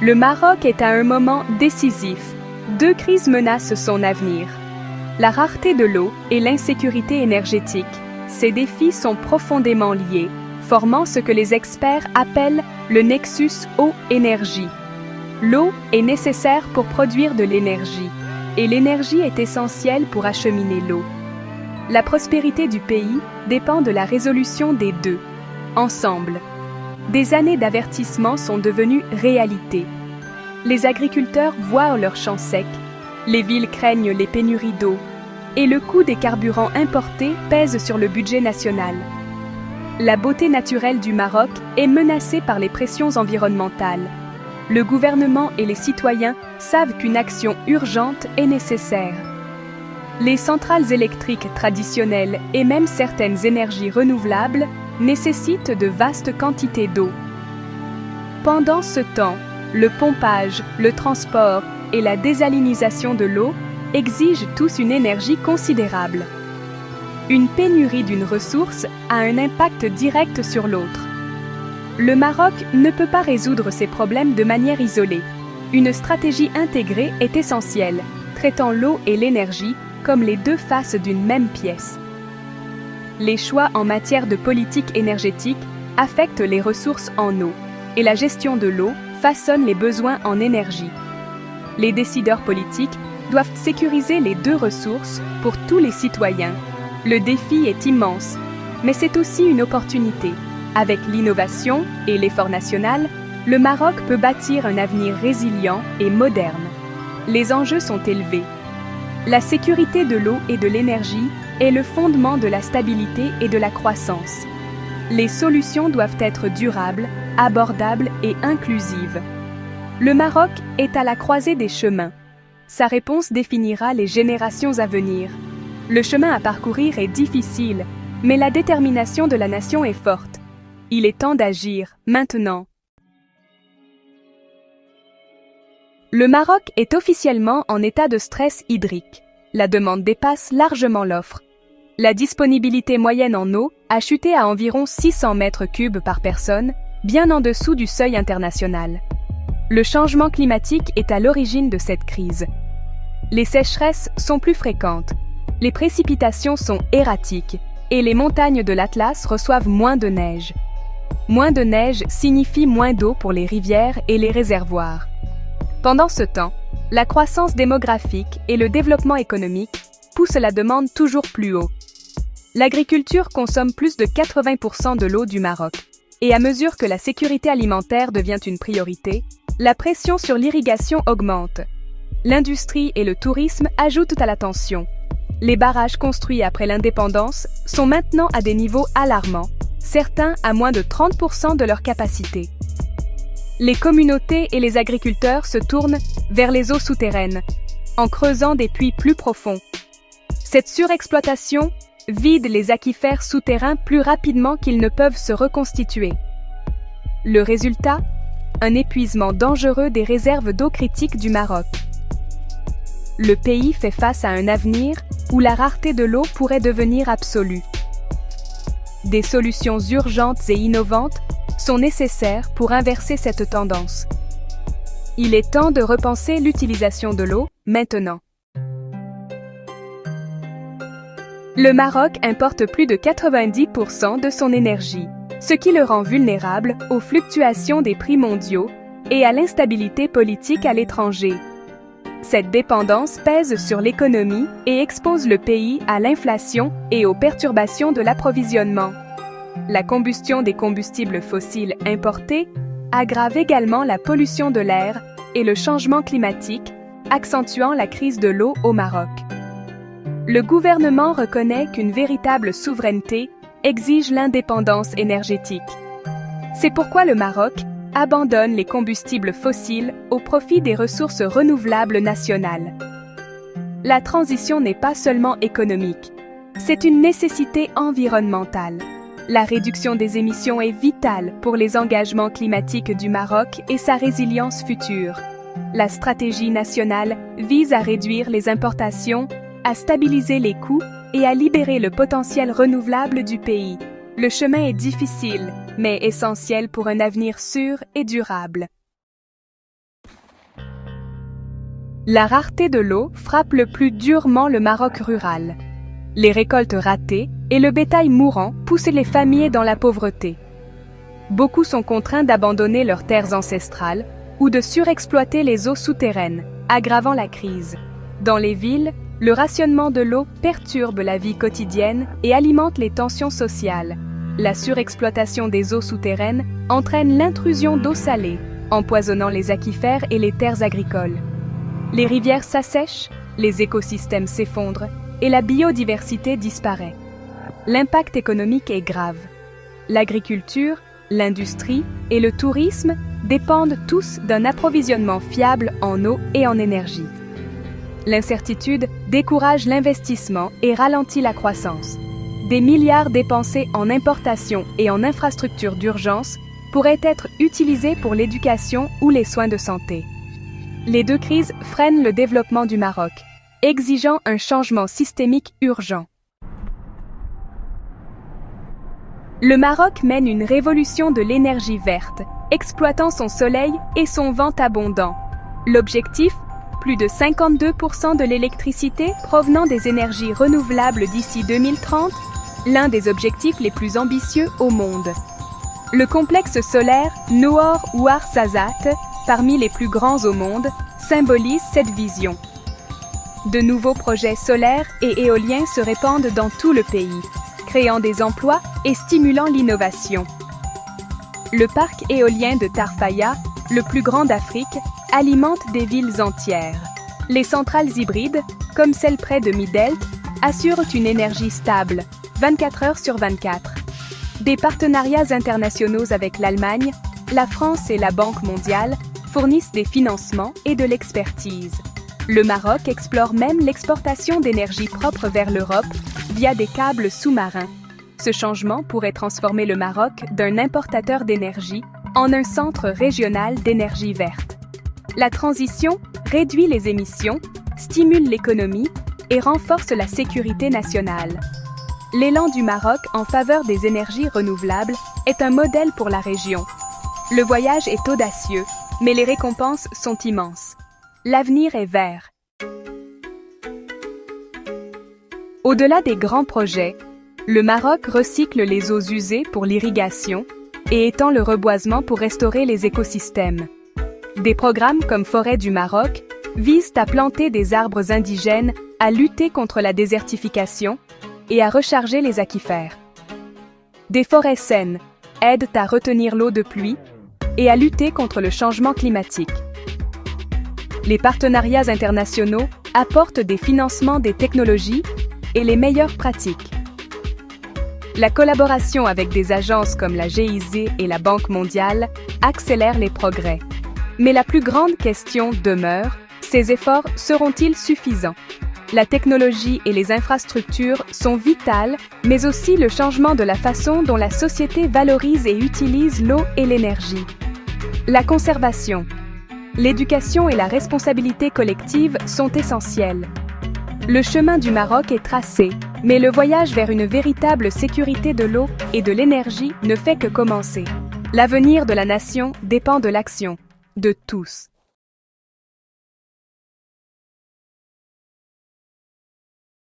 Le Maroc est à un moment décisif. Deux crises menacent son avenir. La rareté de l'eau et l'insécurité énergétique. Ces défis sont profondément liés, formant ce que les experts appellent le nexus eau-énergie. L'eau est nécessaire pour produire de l'énergie, et l'énergie est essentielle pour acheminer l'eau. La prospérité du pays dépend de la résolution des deux, ensemble. Des années d'avertissement sont devenues réalité. Les agriculteurs voient leurs champs secs, les villes craignent les pénuries d'eau, et le coût des carburants importés pèse sur le budget national. La beauté naturelle du Maroc est menacée par les pressions environnementales. Le gouvernement et les citoyens savent qu'une action urgente est nécessaire. Les centrales électriques traditionnelles et même certaines énergies renouvelables nécessitent de vastes quantités d'eau. Pendant ce temps, le pompage, le transport et la désalinisation de l'eau exigent tous une énergie considérable. Une pénurie d'une ressource a un impact direct sur l'autre. Le Maroc ne peut pas résoudre ces problèmes de manière isolée. Une stratégie intégrée est essentielle, traitant l'eau et l'énergie comme les deux faces d'une même pièce. Les choix en matière de politique énergétique affectent les ressources en eau, et la gestion de l'eau façonne les besoins en énergie. Les décideurs politiques doivent sécuriser les deux ressources pour tous les citoyens. Le défi est immense, mais c'est aussi une opportunité. Avec l'innovation et l'effort national, le Maroc peut bâtir un avenir résilient et moderne. Les enjeux sont élevés. La sécurité de l'eau et de l'énergie est le fondement de la stabilité et de la croissance. Les solutions doivent être durables, abordables et inclusives. Le Maroc est à la croisée des chemins. Sa réponse définira les générations à venir. Le chemin à parcourir est difficile, mais la détermination de la nation est forte. Il est temps d'agir, maintenant. Le Maroc est officiellement en état de stress hydrique. La demande dépasse largement l'offre. La disponibilité moyenne en eau a chuté à environ 600 mètres cubes par personne, bien en dessous du seuil international. Le changement climatique est à l'origine de cette crise. Les sécheresses sont plus fréquentes, les précipitations sont erratiques et les montagnes de l'Atlas reçoivent moins de neige. Moins de neige signifie moins d'eau pour les rivières et les réservoirs. Pendant ce temps, la croissance démographique et le développement économique poussent la demande toujours plus haut. L'agriculture consomme plus de 80% de l'eau du Maroc, et à mesure que la sécurité alimentaire devient une priorité, la pression sur l'irrigation augmente. L'industrie et le tourisme ajoutent à la tension. Les barrages construits après l'indépendance sont maintenant à des niveaux alarmants, certains à moins de 30% de leur capacité. Les communautés et les agriculteurs se tournent vers les eaux souterraines, en creusant des puits plus profonds. Cette surexploitation vide les aquifères souterrains plus rapidement qu'ils ne peuvent se reconstituer. Le résultat? Un épuisement dangereux des réserves d'eau critiques du Maroc. Le pays fait face à un avenir où la rareté de l'eau pourrait devenir absolue. Des solutions urgentes et innovantes sont nécessaires pour inverser cette tendance. Il est temps de repenser l'utilisation de l'eau maintenant. Le Maroc importe plus de 90% de son énergie, ce qui le rend vulnérable aux fluctuations des prix mondiaux et à l'instabilité politique à l'étranger. Cette dépendance pèse sur l'économie et expose le pays à l'inflation et aux perturbations de l'approvisionnement. La combustion des combustibles fossiles importés aggrave également la pollution de l'air et le changement climatique, accentuant la crise de l'eau au Maroc. Le gouvernement reconnaît qu'une véritable souveraineté exige l'indépendance énergétique. C'est pourquoi le Maroc abandonne les combustibles fossiles au profit des ressources renouvelables nationales. La transition n'est pas seulement économique, c'est une nécessité environnementale. La réduction des émissions est vitale pour les engagements climatiques du Maroc et sa résilience future. La stratégie nationale vise à réduire les importations, à stabiliser les coûts et à libérer le potentiel renouvelable du pays. Le chemin est difficile, mais essentiel pour un avenir sûr et durable. La rareté de l'eau frappe le plus durement le Maroc rural. Les récoltes ratées et le bétail mourant poussent les familles dans la pauvreté. Beaucoup sont contraints d'abandonner leurs terres ancestrales ou de surexploiter les eaux souterraines, aggravant la crise. Dans les villes, le rationnement de l'eau perturbe la vie quotidienne et alimente les tensions sociales. La surexploitation des eaux souterraines entraîne l'intrusion d'eau salée, empoisonnant les aquifères et les terres agricoles. Les rivières s'assèchent, les écosystèmes s'effondrent et la biodiversité disparaît. L'impact économique est grave. L'agriculture, l'industrie et le tourisme dépendent tous d'un approvisionnement fiable en eau et en énergie. L'incertitude décourage l'investissement et ralentit la croissance. Des milliards dépensés en importations et en infrastructures d'urgence pourraient être utilisés pour l'éducation ou les soins de santé. Les deux crises freinent le développement du Maroc, exigeant un changement systémique urgent. Le Maroc mène une révolution de l'énergie verte, exploitant son soleil et son vent abondant. L'objectif, plus de 52% de l'électricité provenant des énergies renouvelables d'ici 2030, l'un des objectifs les plus ambitieux au monde. Le complexe solaire Noor Ouarzazate, parmi les plus grands au monde, symbolise cette vision. De nouveaux projets solaires et éoliens se répandent dans tout le pays, créant des emplois et stimulant l'innovation. Le parc éolien de Tarfaya, le plus grand d'Afrique, alimente des villes entières. Les centrales hybrides, comme celle près de Midelt, assurent une énergie stable, 24 heures sur 24. Des partenariats internationaux avec l'Allemagne, la France et la Banque mondiale fournissent des financements et de l'expertise. Le Maroc explore même l'exportation d'énergie propre vers l'Europe via des câbles sous-marins. Ce changement pourrait transformer le Maroc d'un importateur d'énergie en un centre régional d'énergie verte. La transition réduit les émissions, stimule l'économie et renforce la sécurité nationale. L'élan du Maroc en faveur des énergies renouvelables est un modèle pour la région. Le voyage est audacieux, mais les récompenses sont immenses. L'avenir est vert. Au-delà des grands projets, le Maroc recycle les eaux usées pour l'irrigation et étend le reboisement pour restaurer les écosystèmes. Des programmes comme Forêt du Maroc visent à planter des arbres indigènes, à lutter contre la désertification et à recharger les aquifères. Des forêts saines aident à retenir l'eau de pluie et à lutter contre le changement climatique. Les partenariats internationaux apportent des financements des technologies et les meilleures pratiques. La collaboration avec des agences comme la GIZ et la Banque mondiale accélère les progrès. Mais la plus grande question demeure, ces efforts seront-ils suffisants? La technologie et les infrastructures sont vitales, mais aussi le changement de la façon dont la société valorise et utilise l'eau et l'énergie. La conservation, l'éducation et la responsabilité collective sont essentielles. Le chemin du Maroc est tracé, mais le voyage vers une véritable sécurité de l'eau et de l'énergie ne fait que commencer. L'avenir de la nation dépend de l'action de tous.